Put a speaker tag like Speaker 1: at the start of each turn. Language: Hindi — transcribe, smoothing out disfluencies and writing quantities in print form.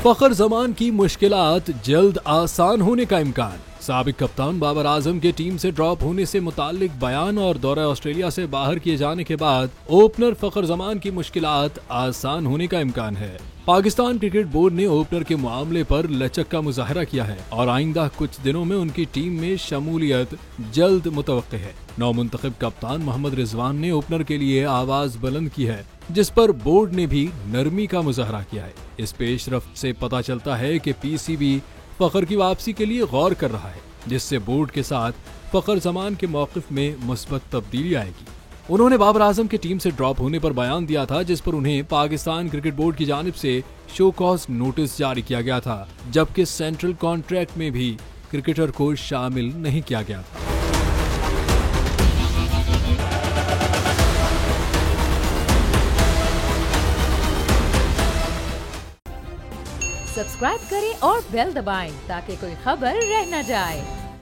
Speaker 1: फखर जमान की मुश्किलात जल्द आसान होने का इम्कान। साबिक कप्तान बाबर आजम के टीम से ड्रॉप होने से मुताल्लिक बयान और दौरा ऑस्ट्रेलिया से बाहर किए जाने के बाद ओपनर फखर जमान की मुश्किलात आसान होने का इम्कान है। पाकिस्तान क्रिकेट बोर्ड ने ओपनर के मामले पर लचक का मुजाहरा किया है और आइंदा कुछ दिनों में उनकी टीम में शमूलियत जल्द मुतवक्के है। नौमुंतखब कप्तान मोहम्मद रिजवान ने ओपनर के लिए आवाज बुलंद की है, जिस पर बोर्ड ने भी नरमी का मुजाहरा किया है। इस पेशरफ्त से पता चलता है कि पीसीबी फखर की वापसी के लिए गौर कर रहा है, जिससे बोर्ड के साथ फखर जमान के मौक़िफ़ में मुस्बत तब्दीली आएगी। उन्होंने बाबर आजम की टीम से ड्रॉप होने पर बयान दिया था, जिस पर उन्हें पाकिस्तान क्रिकेट बोर्ड की जानिब से शो कॉज नोटिस जारी किया गया था, जबकि सेंट्रल कॉन्ट्रैक्ट में भी क्रिकेटर को शामिल नहीं किया गया था।
Speaker 2: सब्सक्राइब करें और बेल दबाएं ताकि कोई खबर रह न जाए।